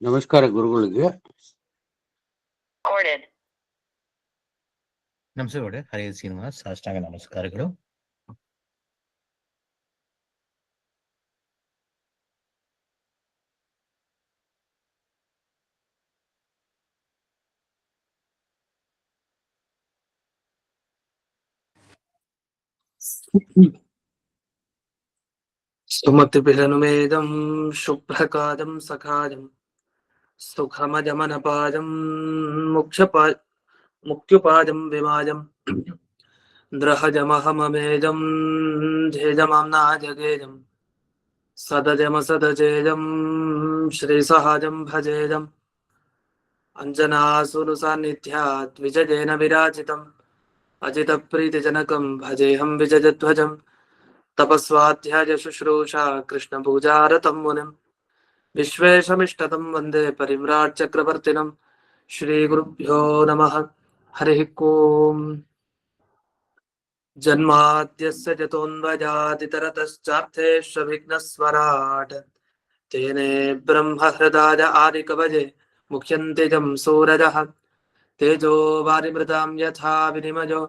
ನಮಸ್ಕಾರ ಗುರುಗಳಿಗೆ. ನಮಸ್ಕಾರ ಹರೇ ಶ್ರೀನಿವಾಸ್, ಸಾಷ್ಟಾಂಗ ನಮಸ್ಕಾರಗಳು. ಸುಮತಿಭಿರನುಮೇದಂ ಶುಭ್ರಕಾದಂ ಸಖಾದಂ ಸುಖಮಜಮನಪಾದಂ ಮುಖ್ಯುಪಾದಂ ವಿಮಾಜಂ ದ್ರಹಜಮಹಮಮೇದಂ ಧೇಜಮಾಂನಾಜಗೇಜಂ ಸದಜಮಸದಜೇಜಂ ಶ್ರೀಸಹಜಂ ಭಜೇಜಂ ಅಂಜನಾಸುನು ಸಾನ್ನಿಧ್ಯಾತ್ ವಿಜಯೇನ ವಿರಾಜಿತಂ ಅಜಿತ ಪ್ರೀತಿಜನಕಂ ಭಜೇಹಂ ವಿಜಯಧ್ವಜಂ ತಪಸ್ವಾಧ್ಯಾಯ ಶುಶ್ರೂಷಾ ಕೃಷ್ಣ ಪೂಜಾರತಂ ಮುನಿಂ ವಿಶ್ವೇಶಮಿಷ್ಟತಂ ವಂದೇ ಪರಿಮ್ರಾಟ್ ಚಕ್ರವರ್ತಿನಂ. ಶ್ರೀ ಗುರುಭ್ಯೋ ನಮಃ. ಹರಿ ಓಂ. ಜನ್ಮಾದ್ಯಸ್ಯ ಜತೋನ್ವಜಾದಿತರತಶ್ಚಾರ್ಥೇಷ್ವವಿಘ್ನಸ್ವರಾಟ್ ತೇನೇ ಬ್ರಹ್ಮ ಹೃದಾಯ ಆದಿಕವಜೆ ಮುಖ್ಯಂತೆ ಜಂ ಸೂರಜಃ ತೇಜೋ ವಾರಿಮೃತಾಂ ಯಥಾ ವಿನಿಮಯೋ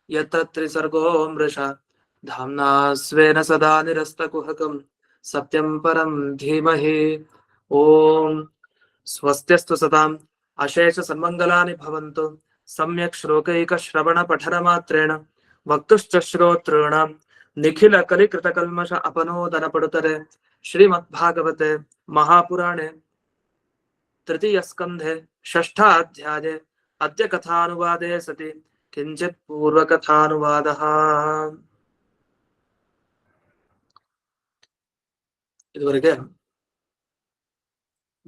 ಯತ್ರ ತ್ರಿಸರ್ಗೋ ಮೃಷಾ ಧಾಮ್ನಾ ಸ್ವೇನ ಸದಾ ನಿರಸ್ತಕುಹಕಂ ಸತ್ಯಂ ಪರಂ ಧೀಮಹಿ. ಓಂ ಸ್ವಸ್ತ್ಯಸ್ತು ಸತಾಂ ಅಶೇಷ ಸನ್ಮಂಗಲಾನಿ ಭವಂತು. ಸಮ್ಯಕ್ ಶ್ಲೋಕೈಕ ಶ್ರವಣ ಪಠನ ಮಾತ್ರೇಣ ವಕ್ತುಶ್ಚ ಶ್ರೋತॄಣಾಂ ನಿಖಿಲ ಕಲಿಕೃತ ಕಲ್ಮಷ ಅಪನೋದನ ಪಡುತರೆ. ಶ್ರೀಮದ್ಭಾಗವತೆ ಮಹಾಪುರಾಣೆ ತೃತೀಯ ಸ್ಕಂಧೆ ಷಷ್ಠಾಧ್ಯಾಯೇ ಅದ್ಯ ಕಥಾನುವಾದೇ ಸತಿ ಕಿಂಚಿತ್ ಪೂರ್ವಕಥಾನುವಾದಃ. ಇದುವರೆಗೆ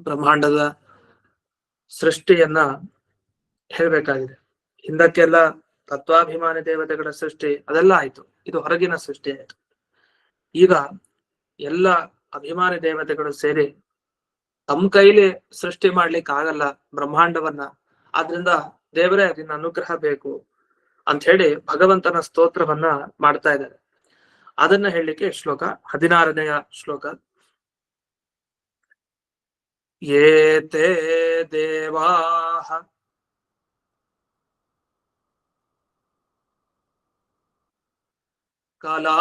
ಬ್ರಹ್ಮಾಂಡದ ಸೃಷ್ಟಿಯನ್ನ ಹೇಳ್ಬೇಕಾಗಿದೆ. ಹಿಂದಕ್ಕೆಲ್ಲ ತತ್ವಾಭಿಮಾನಿ ದೇವತೆಗಳ ಸೃಷ್ಟಿ ಅದೆಲ್ಲ ಆಯ್ತು. ಇದು ಹೊರಗಿನ ಸೃಷ್ಟಿ ಆಯ್ತು. ಈಗ ಎಲ್ಲ ಅಭಿಮಾನಿ ದೇವತೆಗಳು ಸೇರಿ ತಮ್ಮ ಕೈಲಿ ಸೃಷ್ಟಿ ಮಾಡ್ಲಿಕ್ಕೆ ಆಗಲ್ಲ ಬ್ರಹ್ಮಾಂಡವನ್ನ. ಆದ್ರಿಂದ ದೇವರೇ ಅದನ್ನ ಅನುಗ್ರಹ ಬೇಕು ಅಂತ ಹೇಳಿ ಭಗವಂತನ ಸ್ತೋತ್ರವನ್ನ ಮಾಡ್ತಾ ಇದ್ದಾರೆ. ಅದನ್ನ ಹೇಳಲಿಕ್ಕೆ ಶ್ಲೋಕ 16ನೆಯ ಶ್ಲೋಕ. ಏತೇ ದೇವಾಃ ಕಲಾ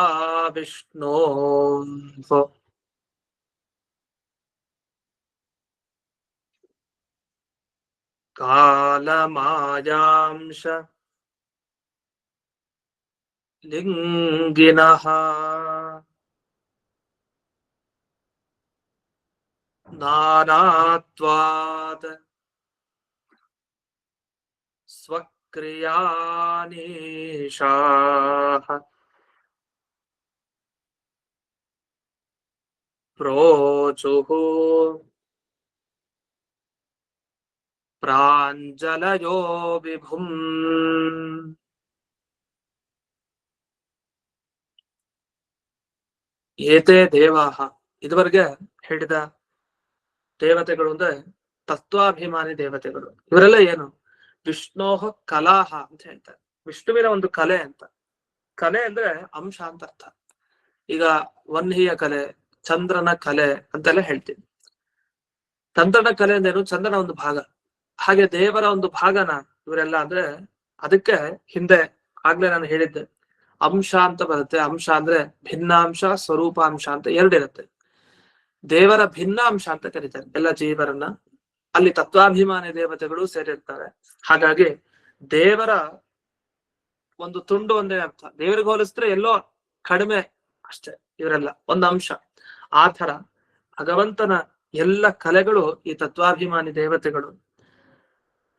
ವಿಷ್ಣೋ ಕಾಲಮಾಯಾಂಶ ಲಿಂಗಿನಃ ನಾನಾತ್ವಾತ್ ಸ್ವಕ್ರಿಯಾನೀಶಾಃ ಪ್ರೋಚುಃ ಪ್ರಾಂಜಲಯೋ ವಿಭುಂ. ಏತೇ ದೇವಾಹ, ಇದುವರೆಗೆ ಹೇಳಿದ ದೇವತೆಗಳು ಅಂದ್ರೆ ತತ್ವಾಭಿಮಾನಿ ದೇವತೆಗಳು. ಇವರೆಲ್ಲ ಏನು? ವಿಷ್ಣೋಹ ಕಲಾಹ ಅಂತ ಹೇಳ್ತಾರೆ. ವಿಷ್ಣುವಿನ ಒಂದು ಕಲೆ ಅಂತ. ಕಲೆ ಅಂದ್ರೆ ಅಂಶ ಅಂತ ಅರ್ಥ. ಈಗ ವನ್ಹಿಯ ಕಲೆ, ಚಂದ್ರನ ಕಲೆ ಅಂತೆಲ್ಲ ಹೇಳ್ತೀವಿ. ಚಂದ್ರನ ಕಲೆ ಅಂದೇನು? ಚಂದ್ರನ ಒಂದು ಭಾಗ. ಹಾಗೆ ದೇವರ ಒಂದು ಭಾಗನ ಇವರೆಲ್ಲ ಅಂದ್ರೆ ಅದಕ್ಕೆ ಹಿಂದೆ ಆಗ್ಲೇ ನಾನು ಹೇಳಿದ್ದೆ, ಅಂಶ ಅಂತ ಬರುತ್ತೆ. ಅಂಶ ಅಂದ್ರೆ ಭಿನ್ನಾಂಶ, ಸ್ವರೂಪಾಂಶ ಅಂತ ಎರಡಿರುತ್ತೆ. ದೇವರ ಭಿನ್ನಾಂಶ ಅಂತ ಕರೀತಾರೆ ಎಲ್ಲ ಜೀವರನ್ನ. ಅಲ್ಲಿ ತತ್ವಾಭಿಮಾನಿ ದೇವತೆಗಳು ಸೇರಿರ್ತಾರೆ. ಹಾಗಾಗಿ ದೇವರ ಒಂದು ತುಂಡು ಒಂದೇ ಅರ್ಥ. ದೇವರಿಗೆ ಹೋಲಿಸಿದ್ರೆ ಎಲ್ಲೋ ಕಡಿಮೆ ಅಷ್ಟೇ ಇವರೆಲ್ಲ, ಒಂದು ಅಂಶ. ಆ ತರ ಭಗವಂತನ ಎಲ್ಲ ಕಲೆಗಳು ಈ ತತ್ವಾಭಿಮಾನಿ ದೇವತೆಗಳು.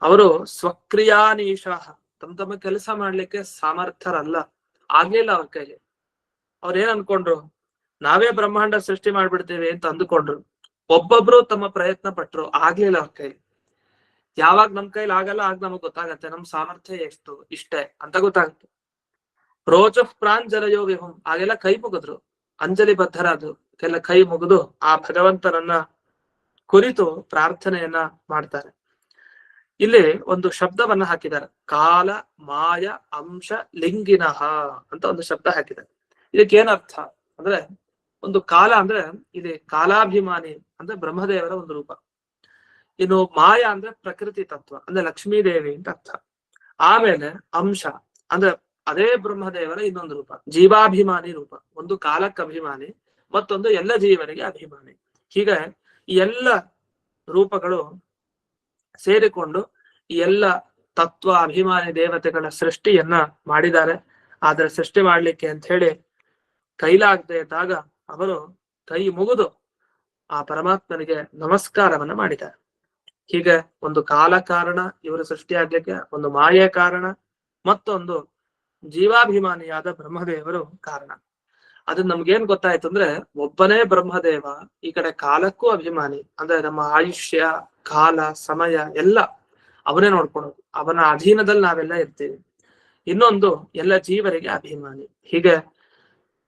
ಅವರು ಸ್ವಕ್ರಿಯಾನೀಶಾಹ, ತಮ್ಮ ಕೆಲಸ ಮಾಡ್ಲಿಕ್ಕೆ ಸಾಮರ್ಥ್ಯರಲ್ಲ, ಆಗ್ಲಿಲ್ಲ ಅವ್ರ ಕೈಲಿ. ಅವ್ರೇನ್ ಅನ್ಕೊಂಡ್ರು? ನಾವೇ ಬ್ರಹ್ಮಾಂಡ ಸೃಷ್ಟಿ ಮಾಡ್ಬಿಡ್ತೇವೆ ಅಂತ ಅಂದುಕೊಂಡ್ರು. ಒಬ್ಬೊಬ್ರು ತಮ್ಮ ಪ್ರಯತ್ನ ಪಟ್ರು, ಆಗ್ಲಿಲ್ಲ ಅವ್ರ ಕೈಲಿ. ಯಾವಾಗ ನಮ್ ಕೈಲಿ ಆಗಲ್ಲ ಆಗ ನಮಗ್ ಗೊತ್ತಾಗತ್ತೆ ನಮ್ ಸಾಮರ್ಥ್ಯ ಎಷ್ಟು, ಇಷ್ಟೇ ಅಂತ ಗೊತ್ತಾಗುತ್ತೆ. ರೋಚ ಪ್ರಾಂಜಲಯೋ ವಿಹುಂ, ಆಗೆಲ್ಲ ಕೈ ಮುಗಿದ್ರು, ಅಂಜಲಿ ಬದ್ಧರಾದ್ರು. ಎಲ್ಲ ಕೈ ಮುಗಿದು ಆ ಭಗವಂತನನ್ನ ಕುರಿತು ಪ್ರಾರ್ಥನೆಯನ್ನ ಮಾಡ್ತಾರೆ. ಇಲ್ಲಿ ಒಂದು ಶಬ್ದವನ್ನ ಹಾಕಿದ್ದಾರೆ, ಕಾಲ ಮಾಯ ಅಂಶ ಲಿಂಗಿನಃ ಅಂತ ಒಂದು ಶಬ್ದ ಹಾಕಿದ್ದಾರೆ. ಇದಕ್ಕೆ ಏನರ್ಥ ಅಂದ್ರೆ, ಒಂದು ಕಾಲ ಅಂದ್ರೆ ಇಲ್ಲಿ ಕಾಲಾಭಿಮಾನಿ ಅಂದ್ರೆ ಬ್ರಹ್ಮದೇವರ ಒಂದು ರೂಪ. ಇನ್ನು ಮಾಯ ಅಂದ್ರೆ ಪ್ರಕೃತಿ ತತ್ವ ಅಂದ್ರೆ ಲಕ್ಷ್ಮೀದೇವಿ ಅಂತ ಅರ್ಥ. ಆಮೇಲೆ ಅಂಶ ಅಂದ್ರೆ ಅದೇ ಬ್ರಹ್ಮದೇವರ ಇನ್ನೊಂದು ರೂಪ, ಜೀವಾಭಿಮಾನಿ ರೂಪ. ಒಂದು ಕಾಲಕ್ಕೆ ಅಭಿಮಾನಿ, ಮತ್ತೊಂದು ಎಲ್ಲ ಜೀವರಿಗೆ ಅಭಿಮಾನಿ. ಹೀಗೆ ಈ ಎಲ್ಲ ರೂಪಗಳು ಸೇರಿಕೊಂಡು ಈ ಎಲ್ಲ ತತ್ವ ಅಭಿಮಾನಿ ದೇವತೆಗಳ ಸೃಷ್ಟಿಯನ್ನ ಮಾಡಿದ್ದಾರೆ. ಆದ್ರೆ ಸೃಷ್ಟಿ ಮಾಡ್ಲಿಕ್ಕೆ ಅಂತ ಹೇಳಿ ಕೈಲಾಗದೆ ಇದ್ದಾಗ ಅವರು ಕೈ ಮುಗಿದು ಆ ಪರಮಾತ್ಮನಿಗೆ ನಮಸ್ಕಾರವನ್ನ ಮಾಡಿದ್ದಾರೆ. ಹೀಗೆ ಒಂದು ಕಾಲ ಕಾರಣ ಇವರು ಸೃಷ್ಟಿಯಾಗ್ಲಿಕ್ಕೆ, ಒಂದು ಮಾಯೆ ಕಾರಣ, ಮತ್ತೊಂದು ಜೀವಾಭಿಮಾನಿಯಾದ ಬ್ರಹ್ಮದೇವರು ಕಾರಣ. ಅದು ನಮ್ಗೇನ್ ಗೊತ್ತಾಯ್ತು ಅಂದ್ರೆ ಒಬ್ಬನೇ ಬ್ರಹ್ಮದೇವ ಈ ಕಡೆ ಕಾಲಕ್ಕೂ ಅಭಿಮಾನಿ. ಅಂದ್ರೆ ನಮ್ಮ ಆಯುಷ್ಯ, ಕಾಲ, ಸಮಯ ಎಲ್ಲ ಅವನೇ ನೋಡ್ಕೊಳೋದು. ಅವನ ಅಧೀನದಲ್ಲಿ ನಾವೆಲ್ಲ ಇರ್ತೀವಿ. ಇನ್ನೊಂದು ಎಲ್ಲ ಜೀವರಿಗೆ ಅಭಿಮಾನಿ. ಹೀಗೆ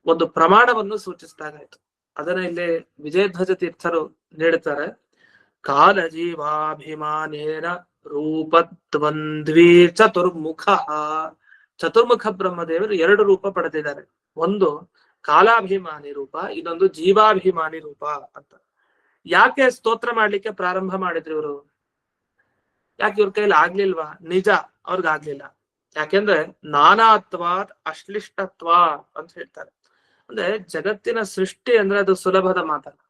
ಒಂದು ಪ್ರಮಾಣವನ್ನು ಸೂಚಿಸಿದಾಗಾಯ್ತು. ಅದನ್ನ ಇಲ್ಲಿ ವಿಜಯಧ್ವಜ ತೀರ್ಥರು ನೀಡುತ್ತಾರೆ. ಕಾಲ ಜೀವಾಭಿಮಾನೇನ ರೂಪದ್ವಂದ್ವೀ ಚತುರ್ಮುಖ. ಚತುರ್ಮುಖ ಬ್ರಹ್ಮದೇವರು ಎರಡು ರೂಪ ಪಡೆದಿದ್ದಾರೆ. ಒಂದು ಕಾಲಾಭಿಮಾನಿ ರೂಪ, ಇನ್ನೊಂದು ಜೀವಾಭಿಮಾನಿ ರೂಪ ಅಂತ. ಯಾಕೆ ಸ್ತೋತ್ರ ಮಾಡ್ಲಿಕ್ಕೆ ಪ್ರಾರಂಭ ಮಾಡಿದ್ರು ಇವರು? ಯಾಕೆ ಇವ್ರ ಕೈಲಿ ಆಗ್ಲಿಲ್ವಾ? ನಿಜ, ಅವ್ರಿಗಾಗ್ಲಿಲ್ಲ. ಯಾಕೆಂದ್ರೆ ನಾನಾತ್ವಾದ್ ಅಶ್ಲಿಷ್ಟತ್ವ ಅಂತ ಹೇಳ್ತಾರೆ. ಅಂದ್ರೆ ಜಗತ್ತಿನ ಸೃಷ್ಟಿ ಅಂದ್ರೆ ಅದು ಸುಲಭದ ಮಾತಲ್ಲ.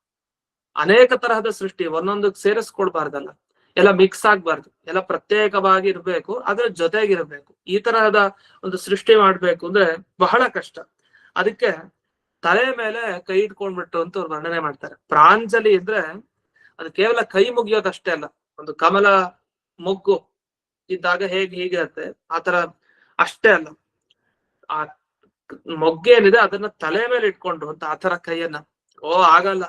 ಅನೇಕ ತರಹದ ಸೃಷ್ಟಿ ಒಂದೊಂದಕ್ಕೆ ಸೇರಿಸ್ಕೊಡ್ಬಾರ್ದಲ್ಲ, ಎಲ್ಲ ಮಿಕ್ಸ್ ಆಗ್ಬಾರ್ದು, ಎಲ್ಲ ಪ್ರತ್ಯೇಕವಾಗಿ ಇರ್ಬೇಕು, ಅದ್ರ ಜೊತೆಗಿರ್ಬೇಕು. ಈ ತರಹದ ಒಂದು ಸೃಷ್ಟಿ ಮಾಡ್ಬೇಕು ಅಂದ್ರೆ ಬಹಳ ಕಷ್ಟ. ಅದಕ್ಕೆ ತಲೆ ಮೇಲೆ ಕೈ ಇಟ್ಕೊಂಡ್ಬಿಟ್ಟು ಅಂತ ಅವ್ರು ವರ್ಣನೆ ಮಾಡ್ತಾರೆ. ಪ್ರಾಂಜಲಿ ಅಂದ್ರೆ ಅದು ಕೇವಲ ಕೈ ಮುಗಿಯೋದಷ್ಟೇ ಅಲ್ಲ, ಒಂದು ಕಮಲ ಮೊಗ್ಗು ಇದ್ದಾಗ ಹೀಗಿರುತ್ತೆ ಆತರ ಅಷ್ಟೇ ಅಲ್ಲ, ಆ ಮೊಗ್ಗೇನಿದೆ ಅದನ್ನ ತಲೆ ಮೇಲೆ ಇಟ್ಕೊಂಡು ಅಂತ ಆತರ ಕೈಯನ್ನ, ಆಗಲ್ಲ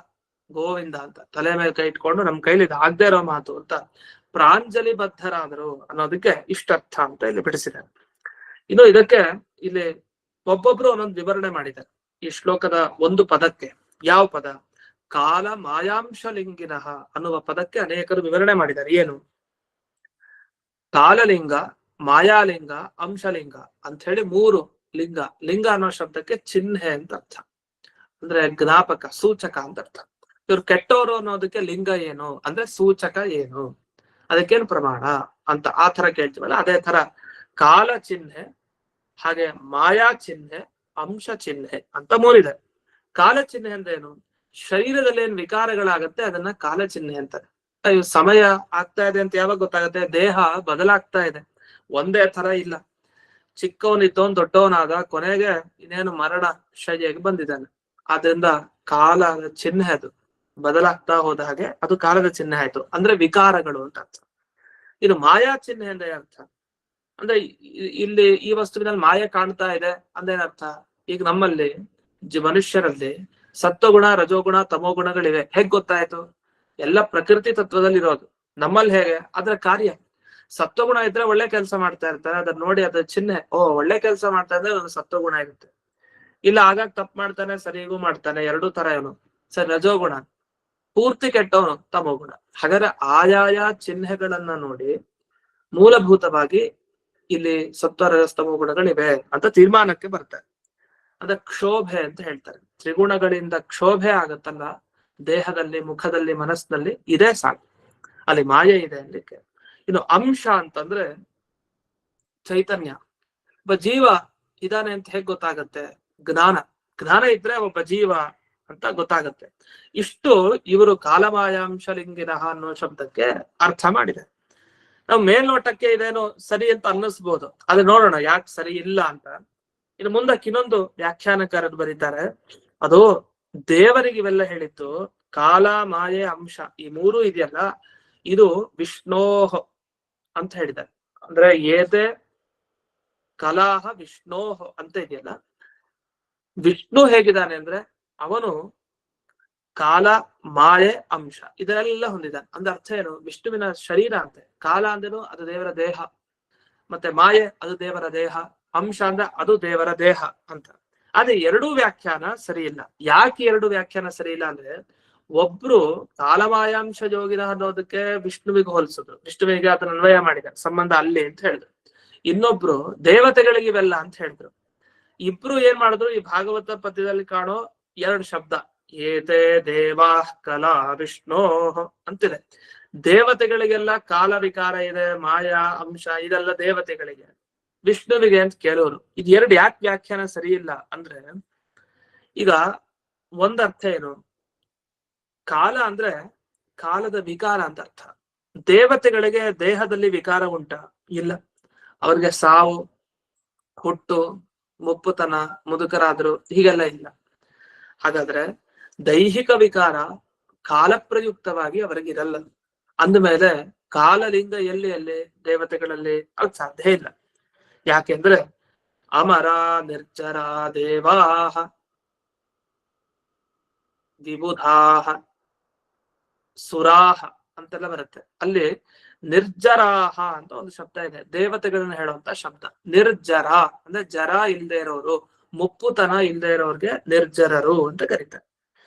ಗೋವಿಂದ ಅಂತ ತಲೆ ಮೇಲೆ ಕೈ ಇಟ್ಕೊಂಡು ನಮ್ ಕೈಲಿ ಇದು ಆಗದೆ ಇರೋ ಮಾತು ಅಂತ ಪ್ರಾಂಜಲಿ ಬದ್ಧರಾದರು ಅನ್ನೋದಕ್ಕೆ ಇಷ್ಟರ್ಥ ಅಂತ ಇಲ್ಲಿ ಬಿಡಿಸಿದ್ದಾರೆ. ಇನ್ನು ಇದಕ್ಕೆ ಇಲ್ಲಿ ಒಬ್ಬೊಬ್ರು ಒಂದೊಂದು ವಿವರಣೆ ಮಾಡಿದ್ದಾರೆ ಈ ಶ್ಲೋಕದ ಒಂದು ಪದಕ್ಕೆ. ಯಾವ ಪದ? ಕಾಲ ಮಾಯಾಂಶ ಲಿಂಗಿನಃ ಅನ್ನುವ ಪದಕ್ಕೆ ಅನೇಕರು ವಿವರಣೆ ಮಾಡಿದ್ದಾರೆ. ಏನು? ಕಾಲಲಿಂಗ, ಮಾಯಾಲಿಂಗ, ಅಂಶಲಿಂಗ ಅಂತ ಹೇಳಿ ಮೂರು ಲಿಂಗ. ಲಿಂಗ ಅನ್ನೋ ಶಬ್ದಕ್ಕೆ ಚಿಹ್ನೆ ಅಂತ ಅರ್ಥ, ಅಂದ್ರೆ ಜ್ಞಾಪಕ, ಸೂಚಕ ಅಂತ ಅರ್ಥ. ಇವ್ರು ಕೆಟ್ಟವರು ಅನ್ನೋದಕ್ಕೆ ಲಿಂಗ ಏನು ಅಂದ್ರೆ ಸೂಚಕ ಏನು, ಅದಕ್ಕೇನು ಪ್ರಮಾಣ ಅಂತ ಆ ತರ ಕೇಳ್ತೀವಲ್ಲ, ಅದೇ ತರ ಕಾಲ ಚಿಹ್ನೆ, ಹಾಗೆ ಮಾಯಾ ಚಿಹ್ನೆ, ಅಂಶ ಚಿಹ್ನೆ ಅಂತ ಮೂರಿದೆ. ಕಾಲ ಚಿಹ್ನೆ ಅಂದ್ರೆ ಏನು? ಶರೀರದಲ್ಲಿ ಏನ್ ವಿಕಾರಗಳಾಗತ್ತೆ ಅದನ್ನ ಕಾಲ ಚಿಹ್ನೆ ಅಂತಾರೆ. ಸಮಯ ಆಗ್ತಾ ಇದೆ ಅಂತ ಯಾವಾಗ ಗೊತ್ತಾಗತ್ತೆ? ದೇಹ ಬದಲಾಗ್ತಾ ಇದೆ, ಒಂದೇ ತರ ಇಲ್ಲ. ಚಿಕ್ಕವನಿದ್ದವನ್ ದೊಡ್ಡವನಾದ, ಕೊನೆಗೆ ಇನ್ನೇನು ಮರಣ ಶೈಲಿಯಾಗಿ ಬಂದಿದ್ದಾನೆ. ಆದ್ರಿಂದ ಕಾಲದ ಚಿಹ್ನೆ ಅದು ಬದಲಾಗ್ತಾ ಹೋದ ಹಾಗೆ ಅದು ಕಾಲದ ಚಿಹ್ನೆ ಆಯ್ತು, ಅಂದ್ರೆ ವಿಕಾರಗಳು ಅಂತ ಅರ್ಥ. ಇದು ಮಾಯಾ ಚಿಹ್ನೆ ಅಂದ್ರೆ ಅರ್ಥ ಅಂದ್ರೆ ಇಲ್ಲಿ ಈ ವಸ್ತುವಿನಲ್ಲಿ ಮಾಯ ಕಾಣ್ತಾ ಇದೆ ಅಂದ್ರೆ ಏನರ್ಥ? ಈಗ ನಮ್ಮಲ್ಲಿ ಮನುಷ್ಯರಲ್ಲಿ ಸತ್ವಗುಣ, ರಜೋಗುಣ, ತಮೋಗುಣಗಳಿವೆ. ಹೇಗ್ ಗೊತ್ತಾಯ್ತು? ಎಲ್ಲ ಪ್ರಕೃತಿ ತತ್ವದಲ್ಲಿ ಇರೋದು. ನಮ್ಮಲ್ಲಿ ಹೇಗೆ? ಅದರ ಕಾರ್ಯ. ಸತ್ವಗುಣ ಇದ್ರೆ ಒಳ್ಳೆ ಕೆಲಸ ಮಾಡ್ತಾ ಇರ್ತಾರೆ, ಅದನ್ನ ನೋಡಿ ಅದ್ರ ಚಿಹ್ನೆ, ಒಳ್ಳೆ ಕೆಲಸ ಮಾಡ್ತಾ ಇದ್ರೆ ಒಂದು ಸತ್ವಗುಣ ಇರುತ್ತೆ. ಇಲ್ಲ ಆಗಾಗ ತಪ್ಪು ಮಾಡ್ತಾನೆ, ಸರಿಗೂ ಮಾಡ್ತಾನೆ, ಎರಡೂ ತರ ಏನು. ಸರಿ, ರಜೋಗುಣ ಪೂರ್ತಿ ಕೆಟ್ಟವನು, ತಮೋಗುಣ. ಹಾಗಾದ್ರೆ ಆಯಾಯ ಚಿಹ್ನೆಗಳನ್ನ ನೋಡಿ ಮೂಲಭೂತವಾಗಿ ಇಲ್ಲಿ ಸತ್ವ, ರಜಸ್ತಮೋ ಗುಣಗಳಿವೆ ಅಂತ ತೀರ್ಮಾನಕ್ಕೆ ಬರ್ತಾರೆ. ಅದ ಕ್ಷೋಭೆ ಅಂತ ಹೇಳ್ತಾರೆ. ತ್ರಿಗುಣಗಳಿಂದ ಕ್ಷೋಭೆ ಆಗತ್ತಲ್ಲ ದೇಹದಲ್ಲಿ, ಮುಖದಲ್ಲಿ, ಮನಸ್ಸಿನಲ್ಲಿ, ಇದೇ ಸಾಕು, ಅಲ್ಲಿ ಮಾಯೆ ಇದೆ ಅನ್ಲಿಕ್ಕೆ. ಇನ್ನು ಅಂಶ ಅಂತಂದ್ರೆ ಚೈತನ್ಯ. ಒಬ್ಬ ಜೀವ ಇದಾನೆ ಅಂತ ಹೇಗ್ ಗೊತ್ತಾಗತ್ತೆ? ಜ್ಞಾನ. ಜ್ಞಾನ ಇದ್ರೆ ಒಬ್ಬ ಜೀವ ಅಂತ ಗೊತ್ತಾಗತ್ತೆ. ಇಷ್ಟು ಇವರು ಕಾಲಮಾಯಾಂಶ ಲಿಂಗಿನಃ ಅನ್ನೋ ಶಬ್ದಕ್ಕೆ ಅರ್ಥ ಮಾಡಿದೆ. ನಾವು ಮೇಲ್ನೋಟಕ್ಕೆ ಇದೇನೋ ಸರಿ ಅಂತ ಅನ್ನಿಸ್ಬೋದು, ಅದು ನೋಡೋಣ ಯಾಕೆ ಸರಿ ಇಲ್ಲ ಅಂತ. ಇನ್ನು ಮುಂದಕ್ಕೆ ಇನ್ನೊಂದು ವ್ಯಾಖ್ಯಾನಕಾರರು ಬರೀತಾರೆ, ಅದು ದೇವರಿಗೆ ಇವೆಲ್ಲ ಹೇಳಿದ್ದು ಕಾಲ, ಮಾಯೆ, ಅಂಶ ಈ ಮೂರು ಇದೆಯಲ್ಲ, ಇದು ವಿಷ್ಣೋಹ ಅಂತ ಹೇಳಿದ್ದಾರೆ. ಅಂದ್ರೆ ಏತೆ ಕಲಾಹ ವಿಷ್ಣೋಹ ಅಂತ ಇದೆಯಲ್ಲ, ವಿಷ್ಣು ಹೇಗಿದ್ದಾನೆ ಅಂದ್ರೆ ಅವನು ಕಾಲ, ಮಾಯೆ, ಅಂಶ ಇದೆಲ್ಲ ಹೊಂದಿದ್ದಾನೆ. ಅಂದ್ರೆ ಅರ್ಥ ಏನು? ವಿಷ್ಣುವಿನ ಶರೀರ ಅಂತೆ. ಕಾಲ ಅಂದ್ರೇನು? ಅದು ದೇವರ ದೇಹ. ಮತ್ತೆ ಮಾಯೆ ಅದು ದೇವರ ದೇಹ. ಅಂಶ ಅಂದ್ರೆ ಅದು ದೇವರ ದೇಹ ಅಂತ. ಆದ್ರೆ ಎರಡೂ ವ್ಯಾಖ್ಯಾನ ಸರಿ ಇಲ್ಲ. ಯಾಕೆ ಎರಡು ವ್ಯಾಖ್ಯಾನ ಸರಿ ಇಲ್ಲ ಅಂದ್ರೆ, ಒಬ್ರು ಕಾಲಮಾಯಾಂಶ ಯೋಗಿನ ಅನ್ನೋದಕ್ಕೆ ವಿಷ್ಣುವಿಗೆ ಹೋಲಿಸಿದ್ರು, ವಿಷ್ಣುವಿಗೆ ಅದನ್ನ ಅನ್ವಯ ಮಾಡಿದ್ದಾರೆ, ಸಂಬಂಧ ಅಲ್ಲಿ ಅಂತ ಹೇಳಿದ್ರು. ಇನ್ನೊಬ್ರು ದೇವತೆಗಳಿಗೆ ಇವೆಲ್ಲ ಅಂತ ಹೇಳಿದ್ರು. ಇಬ್ರು ಏನ್ ಮಾಡಿದ್ರು, ಈ ಭಾಗವತ ಪದ್ಯದಲ್ಲಿ ಕಾಣೋ ಎರಡು ಶಬ್ದ ಏತೆ ದೇವಾ ಕಲಾ ವಿಷ್ಣೋ ಅಂತಿದೆ, ದೇವತೆಗಳಿಗೆಲ್ಲ ಕಾಲ ವಿಕಾರ ಇದೆ, ಮಾಯಾ ಅಂಶ ಇದೆಲ್ಲ ದೇವತೆಗಳಿಗೆ. ವಿಷ್ಣುವಿಗೆ ಅಂತ ಕೇಳೋರು. ಇದು ಎರಡು ಯಾಕೆ ವ್ಯಾಖ್ಯಾನ ಸರಿ ಇಲ್ಲ ಅಂದ್ರೆ, ಈಗ ಒಂದರ್ಥ ಏನು, ಕಾಲ ಅಂದ್ರೆ ಕಾಲದ ವಿಕಾರ ಅಂತ ಅರ್ಥ. ದೇವತೆಗಳಿಗೆ ದೇಹದಲ್ಲಿ ವಿಕಾರ ಉಂಟ? ಇಲ್ಲ. ಅವ್ರಿಗೆ ಸಾವು, ಹುಟ್ಟು, ಮುಪ್ಪುತನ, ಮುದುಕರಾದ್ರು ಹೀಗೆಲ್ಲ ಇಲ್ಲ. ಹಾಗಾದ್ರೆ ದೈಹಿಕ ವಿಕಾರ ಕಾಲಪ್ರಯುಕ್ತವಾಗಿ ಅವರಿಗಿರಲ್ಲ. ಅಂದಮೇಲೆ ಕಾಲಲಿಂಗ ಎಲ್ಲಿ ದೇವತೆಗಳಲ್ಲಿ ಅದು ಸಾಧ್ಯ ಇಲ್ಲ. ಯಾಕೆಂದ್ರೆ ಅಮರ ನಿರ್ಜರ ದೇವಾಹ ವಿಬುಧಾಹ ಸುರಾಹ ಅಂತೆಲ್ಲ ಬರುತ್ತೆ. ಅಲ್ಲಿ ನಿರ್ಜರಾಹ ಅಂತ ಒಂದು ಶಬ್ದ ಇದೆ, ದೇವತೆಗಳನ್ನ ಹೇಳುವಂತ ಶಬ್ದ. ನಿರ್ಜರ ಅಂದ್ರೆ ಜರ ಇಲ್ದೇ ಇರೋರು, ಮುಪ್ಪುತನ ಇಲ್ದೇ ಇರೋರ್ಗೆ ನಿರ್ಜರರು ಅಂತ ಕರೀತಾರೆ.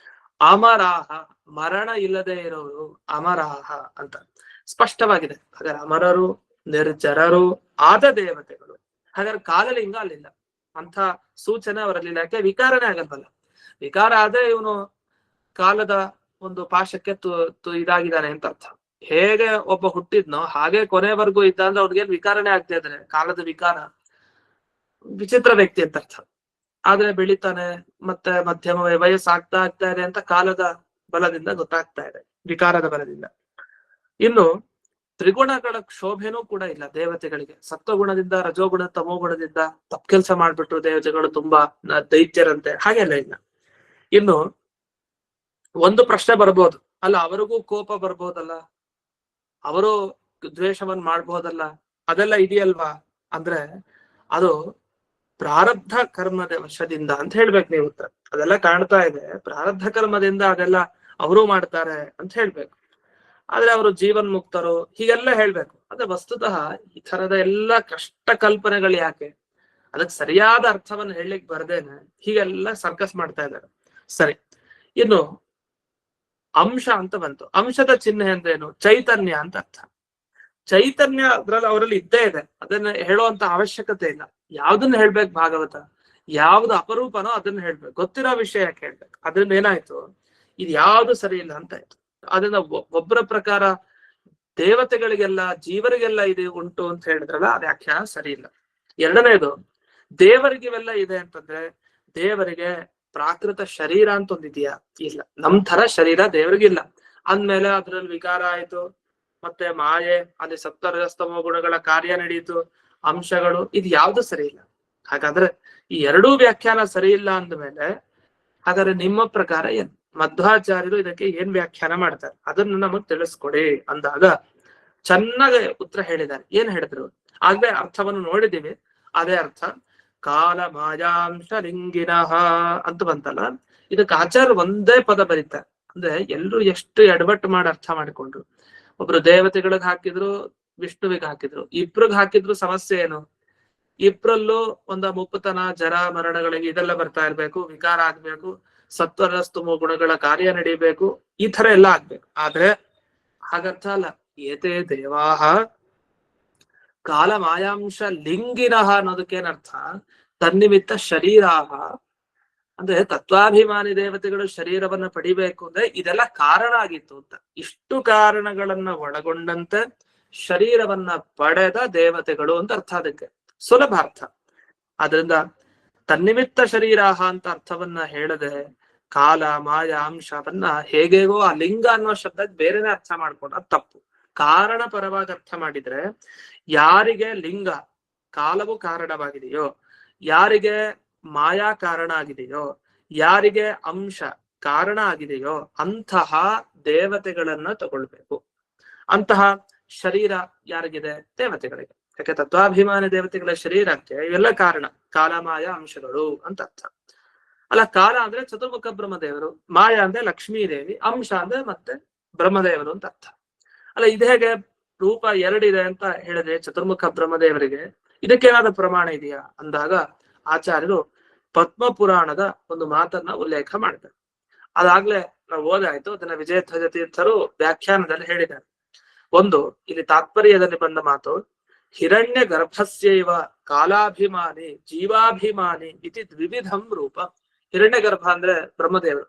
ಅಮರಾಹ ಮರಣ ಇಲ್ಲದೆ ಇರೋರು ಅಮರಾಹ ಅಂತ ಸ್ಪಷ್ಟವಾಗಿದೆ. ಹಾಗಾದ್ರೆ ಅಮರರು ನಿರ್ಜರರು ಆದ ದೇವತೆಗಳು. ಹಾಗಾದ್ರೆ ಕಾಲಲಿಂಗ ಅಲ್ಲಿಲ್ಲ, ಅಂತ ಸೂಚನೆ ಅವರಲ್ಲಿಲ್ಲ. ಯಾಕೆ? ವಿಕಾರನೇ ಆಗಲ್ವಲ್ಲ. ವಿಕಾರ ಆದ್ರೆ ಇವನು ಕಾಲದ ಒಂದು ಪಾಶಕ್ಕೆ ಇದಾಗಿದ್ದಾನೆ ಅಂತ ಅರ್ಥ. ಹೇಗೆ ಒಬ್ಬ ಹುಟ್ಟಿದ್ನೋ ಹಾಗೆ ಕೊನೆವರೆಗೂ ಇದ್ದ ಅಂದ್ರೆ ಅವ್ರಿಗೆ ವಿಕಾರನೇ ಆಗ್ತಾ ಇದ್ರೆ ಕಾಲದ ವಿಕಾರ, ವಿಚಿತ್ರ ವ್ಯಕ್ತಿ ಅಂತ ಅರ್ಥ. ಆದ್ರೆ ಬೆಳಿತಾನೆ, ಮತ್ತೆ ಮಧ್ಯಮ ವಯಸ್ಸಾಗ್ತಾ ಆಗ್ತಾ ಇದೆ ಅಂತ ಕಾಲದ ಬಲದಿಂದ ಗೊತ್ತಾಗ್ತಾ ಇದೆ, ವಿಕಾರದ ಬಲದಿಂದ. ಇನ್ನು ತ್ರಿಗುಣಗಳ ಕ್ಷೋಭೆನೂ ಕೂಡ ಇಲ್ಲ ದೇವತೆಗಳಿಗೆ. ಸತ್ವಗುಣದಿಂದ, ರಜೋಗುಣ, ತಮೋಗುಣದಿಂದ ತಪ್ಪು ಕೆಲಸ ಮಾಡ್ಬಿಟ್ಟು ದೇವತೆಗಳು ತುಂಬಾ ದೈತ್ಯರಂತೆ, ಹಾಗೆಲ್ಲ ಇಲ್ಲ. ಇನ್ನು ಒಂದು ಪ್ರಶ್ನೆ ಬರ್ಬೋದು, ಅಲ್ಲ ಅವರಿಗೂ ಕೋಪ ಬರ್ಬೋದಲ್ಲ, ಅವರು ದ್ವೇಷವನ್ನ ಮಾಡ್ಬೋದಲ್ಲ, ಅದೆಲ್ಲ ಇದೆಯಲ್ವಾ ಅಂದ್ರೆ ಅದು ಪ್ರಾರಬ್ಧ ಕರ್ಮದ ವಶದಿಂದ ಅಂತ ಹೇಳ್ಬೇಕು ನೀವು ಉತ್ತರ. ಅದೆಲ್ಲ ಕಾಣ್ತಾ ಇದೆ, ಪ್ರಾರಬ್ಧ ಕರ್ಮದಿಂದ ಅದೆಲ್ಲ ಅವರು ಮಾಡ್ತಾರೆ ಅಂತ ಹೇಳ್ಬೇಕು. ಆದ್ರೆ ಅವರು ಜೀವನ್ ಮುಕ್ತರು ಹೀಗೆಲ್ಲ ಹೇಳ್ಬೇಕು. ಆದ್ರೆ ವಸ್ತುತಃ ಈ ತರದ ಎಲ್ಲ ಕಷ್ಟ ಕಲ್ಪನೆಗಳು ಯಾಕೆ? ಅದಕ್ಕೆ ಸರಿಯಾದ ಅರ್ಥವನ್ನು ಹೇಳಲಿಕ್ಕೆ ಬರ್ದೇನೆ ಹೀಗೆಲ್ಲ ಸರ್ಕಸ್ ಮಾಡ್ತಾ ಇದ್ದಾರೆ. ಸರಿ, ಇನ್ನು ಅಂಶ ಅಂತ ಬಂತು. ಅಂಶದ ಚಿಹ್ನೆ ಅಂದ್ರೇನು? ಚೈತನ್ಯ ಅಂತ ಅರ್ಥ. ಚೈತನ್ಯ ಅದ್ರಲ್ಲಿ ಅವರಲ್ಲಿ ಇದ್ದೇ ಇದೆ, ಅದನ್ನ ಹೇಳುವಂತ ಅವಶ್ಯಕತೆ ಇಲ್ಲ. ಯಾವ್ದನ್ನ ಹೇಳ್ಬೇಕು ಭಾಗವತ? ಯಾವ್ದು ಅಪರೂಪನೋ ಅದನ್ನ ಹೇಳ್ಬೇಕು, ಗೊತ್ತಿರೋ ವಿಷಯ ಯಾಕೆ ಹೇಳ್ಬೇಕು? ಅದ್ರಿಂದ ಏನಾಯ್ತು, ಇದು ಯಾವ್ದು ಸರಿ ಇಲ್ಲ ಅಂತ ಆಯ್ತು. ಅದನ್ನ ಒಬ್ಬರ ಪ್ರಕಾರ ದೇವತೆಗಳಿಗೆಲ್ಲ ಜೀವರಿಗೆಲ್ಲ ಇದೆ ಉಂಟು ಅಂತ ಹೇಳಿದ್ರಲ್ಲ, ಅದು ವ್ಯಾಖ್ಯಾನ ಸರಿ ಇಲ್ಲ. ಎರಡನೇದು, ದೇವರಿಗೆ ಇವೆಲ್ಲ ಇದೆ ಅಂತಂದ್ರೆ ದೇವರಿಗೆ ಪ್ರಾಕೃತ ಶರೀರ ಅಂತ ಒಂದಿದೆಯಾ? ಇಲ್ಲ. ನಮ್ ತರ ಶರೀರ ದೇವರಿಗಿಲ್ಲ. ಅಂದ್ಮೇಲೆ ಅದ್ರಲ್ಲಿ ವಿಕಾರ ಆಯ್ತು, ಮತ್ತೆ ಮಾಯೆ, ಅಲ್ಲಿ ಸಪ್ತರಜಸ್ತಮ ಗುಣಗಳ ಕಾರ್ಯ ನಡೆಯಿತು, ಅಂಶಗಳು, ಇದು ಯಾವ್ದು ಸರಿ ಇಲ್ಲ. ಹಾಗಾದ್ರೆ ಈ ಎರಡೂ ವ್ಯಾಖ್ಯಾನ ಸರಿ ಇಲ್ಲ ಅಂದ್ಮೇಲೆ ಹಾಗಾದ್ರೆ ನಿಮ್ಮ ಪ್ರಕಾರ ಏನ್? ಮಧ್ವಾಚಾರ್ಯರು ಇದಕ್ಕೆ ಏನ್ ವ್ಯಾಖ್ಯಾನ ಮಾಡ್ತಾರೆ ಅದನ್ನು ನಮಗ್ ತಿಳಿಸ್ಕೊಡಿ ಅಂದಾಗ ಚೆನ್ನಾಗಿ ಉತ್ತರ ಹೇಳಿದ್ದಾರೆ. ಏನ್ ಹೇಳಿದ್ರು? ಆಗ್ಲೇ ಅರ್ಥವನ್ನು ನೋಡಿದೀವಿ. ಅದೇ ಅರ್ಥ, ಕಾಲ ಮಾಯಾಂಶ ಲಿಂಗಿನಃ ಅಂತ ಬಂತಲ್ಲ, ಇದಕ್ಕೆ ಆಚಾರ್ಯ ಒಂದೇ ಪದ ಬರೀತಾರೆ. ಅಂದ್ರೆ ಎಲ್ರು ಎಷ್ಟು ಎಡವಟ್ಟು ಮಾಡಿ ಅರ್ಥ ಮಾಡಿಕೊಂಡ್ರು. ಒಬ್ರು ದೇವತೆಗಳಿಗೆ ಹಾಕಿದ್ರು, ವಿಷ್ಣುವಿಗೆ ಹಾಕಿದ್ರು, ಇಬ್ರಿಗೆ ಹಾಕಿದ್ರು. ಸಮಸ್ಯೆ ಏನು? ಇಬ್ರಲ್ಲೂ ಒಂದ ಮುಪ್ಪುತನ, ಜರ, ಮರಣಗಳಿಗೆ ಇದೆಲ್ಲ ಬರ್ತಾ ಇರ್ಬೇಕು, ವಿಕಾರ ಆಗ್ಬೇಕು, ಸತ್ವರಸ್ತುಮ ಗುಣಗಳ ಕಾರ್ಯ ನಡೀಬೇಕು, ಈ ತರ ಎಲ್ಲ ಆಗ್ಬೇಕು. ಆದ್ರೆ ಹಾಗರ್ಥ ಅಲ್ಲ. ಏತೇ ದೇವಾಹ ಕಾಲ ಮಾಯಾಂಶ ಲಿಂಗಿನಃ ಅನ್ನೋದಕ್ಕೇನರ್ಥ? ತನ್ನಿಮಿತ್ತ ಶರೀರಾಹ ಅಂದ್ರೆ ತತ್ವಾಭಿಮಾನಿ ದೇವತೆಗಳು ಶರೀರವನ್ನ ಪಡಿಬೇಕು ಅಂದ್ರೆ ಇದೆಲ್ಲ ಕಾರಣ ಆಗಿತ್ತು ಅಂತ. ಇಷ್ಟು ಕಾರಣಗಳನ್ನ ಒಳಗೊಂಡಂತೆ ಶರೀರವನ್ನ ಪಡೆದ ದೇವತೆಗಳು ಅಂತ ಅರ್ಥ. ಅದಕ್ಕೆ ಸುಲಭ ಅರ್ಥ. ಆದ್ರಿಂದ ತನ್ನಿಮಿತ್ತ ಶರೀರಾಹ ಅಂತ ಅರ್ಥವನ್ನ ಹೇಳದೆ ಕಾಲ ಮಾಯ ಅಂಶವನ್ನ ಹೇಗೇಗೋ ಆ ಲಿಂಗ ಅನ್ನೋ ಶಬ್ದ ಬೇರೆನೆ ಅರ್ಥ ಮಾಡ್ಕೊಂಡ ತಪ್ಪು. ಕಾರಣ ಪರವಾಗಿ ಅರ್ಥ ಮಾಡಿದ್ರೆ ಯಾರಿಗೆ ಲಿಂಗ ಕಾಲವು ಕಾರಣವಾಗಿದೆಯೋ, ಯಾರಿಗೆ ಮಾಯಾ ಕಾರಣ ಆಗಿದೆಯೋ, ಯಾರಿಗೆ ಅಂಶ ಕಾರಣ ಆಗಿದೆಯೋ ಅಂತಹ ದೇವತೆಗಳನ್ನ ತಗೊಳ್ಬೇಕು. ಅಂತಹ ಶರೀರ ಯಾರಿಗಿದೆ? ದೇವತೆಗಳಿಗೆ. ಯಾಕೆ ತತ್ವಾಭಿಮಾನಿ ದೇವತೆಗಳ ಶರೀರಕ್ಕೆ ಇವೆಲ್ಲ ಕಾರಣ, ಕಾಲಮಾಯ ಅಂಶಗಳು ಅಂತ ಅರ್ಥ. ಅಲ್ಲ, ಕಾಲ ಅಂದ್ರೆ ಚತುರ್ಮುಖ ಬ್ರಹ್ಮದೇವರು, ಮಾಯ ಅಂದ್ರೆ ಲಕ್ಷ್ಮೀದೇವಿ, ಅಂಶ ಅಂದ್ರೆ ಮತ್ತೆ ಬ್ರಹ್ಮದೇವರು ಅಂತ ಅರ್ಥ. ಅಲ್ಲ, ಇದು ಹೇಗೆ ರೂಪ ಎರಡಿದೆ ಅಂತ ಹೇಳಿದ್ರೆ ಚತುರ್ಮುಖ ಬ್ರಹ್ಮದೇವರಿಗೆ ಇದಕ್ಕೇನಾದ್ರೂ ಪ್ರಮಾಣ ಇದೆಯಾ ಅಂದಾಗ ಆಚಾರ್ಯರು ಪದ್ಮ ಪುರಾಣದ ಒಂದು ಮಾತನ್ನ ಉಲ್ಲೇಖ ಮಾಡ್ತಾರೆ. ಅದಾಗ್ಲೇ ನಾವು ಓದಾಯ್ತು, ಅದನ್ನ ವಿಜಯಧ್ವಜ ತೀರ್ಥರು ವ್ಯಾಖ್ಯಾನದಲ್ಲಿ ಹೇಳಿದ್ದಾರೆ. ಒಂದು, ಇಲ್ಲಿ ತಾತ್ಪರ್ಯದಲ್ಲಿ ಬಂದ ಮಾತು, ಹಿರಣ್ಯ ಗರ್ಭಸ್ಯೈವ ಕಾಲಾಭಿಮಾನಿ ಜೀವಾಭಿಮಾನಿ ಇತಿ ದ್ವಿವಿಧಂ ರೂಪ. ಹಿರಣ್ಯ ಗರ್ಭ ಅಂದ್ರೆ ಬ್ರಹ್ಮದೇವರು,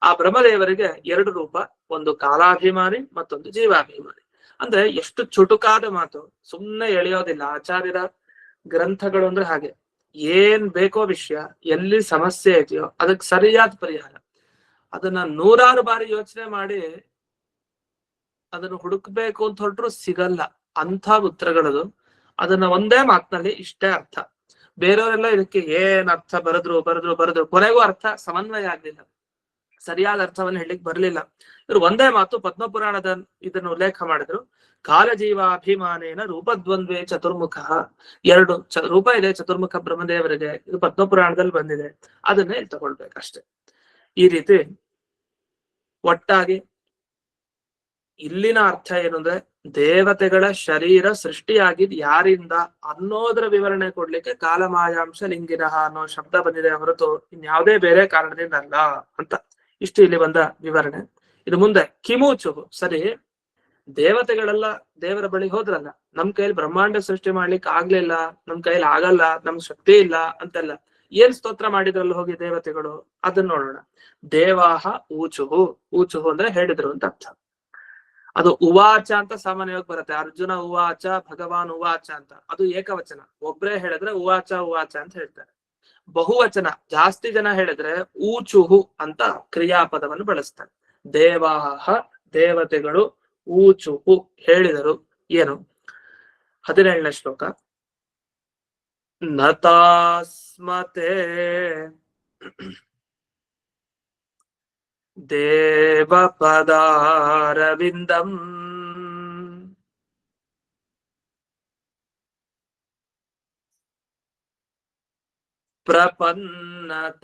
ಆ ಬ್ರಹ್ಮದೇವರಿಗೆ ಎರಡು ರೂಪ, ಒಂದು ಕಾಲಾಭಿಮಾನಿ ಮತ್ತೊಂದು ಜೀವಾಭಿಮಾನಿ. ಅಂದ್ರೆ ಎಷ್ಟು ಚುಟುಕಾದ ಮಾತು, ಸುಮ್ಮನೆ ಎಳೆಯೋದಿಲ್ಲ. ಆಚಾರ್ಯರ ಗ್ರಂಥಗಳು ಅಂದ್ರೆ ಹಾಗೆ, ಏನ್ ಬೇಕೋ ವಿಷಯ, ಎಲ್ಲಿ ಸಮಸ್ಯೆ ಇದೆಯೋ ಅದಕ್ಕೆ ಸರಿಯಾದ ಪರಿಹಾರ. ಅದನ್ನ ನೂರಾರು ಬಾರಿ ಯೋಚನೆ ಮಾಡಿ ಅದನ್ನು ಹುಡುಕ್ಬೇಕು ಅಂತ ಹೊರಟ್ರು ಸಿಗಲ್ಲ ಅಂಥ ಉತ್ತರಗಳದು. ಅದನ್ನ ಒಂದೇ ಮಾತಿನಲ್ಲಿ ಇಷ್ಟೇ ಅರ್ಥ. ಬೇರೆಯವರೆಲ್ಲ ಇದಕ್ಕೆ ಏನ್ ಅರ್ಥ ಬರೆದ್ರು ಕೊನೆಗೂ ಅರ್ಥ ಸಮನ್ವಯ ಆಗ್ಲಿಲ್ಲ, ಸರಿಯಾದ ಅರ್ಥವನ್ನು ಹೇಳಲಿಕ್ಕೆ ಬರ್ಲಿಲ್ಲ. ಇವರು ಒಂದೇ ಮಾತು ಪದ್ಮಪುರಾಣದ ಇದನ್ನು ಉಲ್ಲೇಖ ಮಾಡಿದ್ರು. ಕಾಲಜೀವಾಭಿಮಾನೇನ ರೂಪದ್ವಂದ್ವೇ ಚತುರ್ಮುಖ. ಎರಡು ರೂಪ ಇದೆ ಚತುರ್ಮುಖ ಬ್ರಹ್ಮದೇವರಿಗೆ, ಇದು ಪದ್ಮಪುರಾಣದಲ್ಲಿ ಬಂದಿದೆ, ಅದನ್ನೇ ತಗೊಳ್ಬೇಕಷ್ಟೆ. ಈ ರೀತಿ ಒಟ್ಟಾಗಿ ಇಲ್ಲಿನ ಅರ್ಥ ಏನು ಅಂದ್ರೆ, ದೇವತೆಗಳ ಶರೀರ ಸೃಷ್ಟಿಯಾಗಿದ್ ಯಾರಿಂದ ಅನ್ನೋದರ ವಿವರಣೆ ಕೊಡ್ಲಿಕ್ಕೆ ಕಾಲಮಾಯಾಂಶ ಲಿಂಗಿನಃ ಅನ್ನೋ ಶಬ್ದ ಬಂದಿದೆ ಹೊರತು ಇನ್ಯಾವುದೇ ಬೇರೆ ಕಾರಣದಿಂದ ಅಲ್ಲ ಅಂತ. ಇಷ್ಟು ಇಲ್ಲಿ ಬಂದ ವಿವರಣೆ. ಇದು ಮುಂದೆ ಕಿಮೂಚು. ಸರಿ, ದೇವತೆಗಳೆಲ್ಲ ದೇವರ ಬಳಿ ಹೋದ್ರಲ್ಲ, ನಮ್ ಕೈಲಿ ಬ್ರಹ್ಮಾಂಡ ಸೃಷ್ಟಿ ಮಾಡ್ಲಿಕ್ಕೆ ಆಗ್ಲಿಲ್ಲ, ನಮ್ ಕೈಲಿ ಆಗಲ್ಲ, ನಮ್ ಶಕ್ತಿ ಇಲ್ಲ ಅಂತೆಲ್ಲ ಏನ್ ಸ್ತೋತ್ರ ಮಾಡಿದ್ರಲ್ಲ ಹೋಗಿ ದೇವತೆಗಳು, ಅದನ್ನ ನೋಡೋಣ. ದೇವಾಹ ಊಚುಹು. ಊಚುಹು ಅಂದ್ರೆ ಹೇಳಿದ್ರು ಅಂತ ಅರ್ಥ. ಅದು ಉವಾಚ ಅಂತ ಸಾಮಾನ್ಯವಾಗಿ ಬರುತ್ತೆ. ಅರ್ಜುನ ಉವಾಚ, ಭಗವಾನ್ ಉವಾಚ ಅಂತ. ಅದು ಏಕವಚನ, ಒಬ್ರೇ ಹೇಳಿದ್ರೆ ಉವಾಚ ಉವಾಚ ಅಂತ ಹೇಳ್ತಾರೆ. ಬಹುವಚನ, ಜಾಸ್ತಿ ಜನ ಹೇಳಿದ್ರೆ ಊಚುಹು ಅಂತ ಕ್ರಿಯಾಪದವನ್ನು ಬಳಸ್ತಾರೆ. ದೇವಾಹ ದೇವತೆಗಳು, ಊಚುಹು ಹೇಳಿದರು. ಏನು? 17ನೇ ಶ್ಲೋಕ. ನತಾಸ್ಮತೆ ದೇವಪದಾರವಿಂದಂ ಪ್ರಪನ್ನತಾಪೋಪ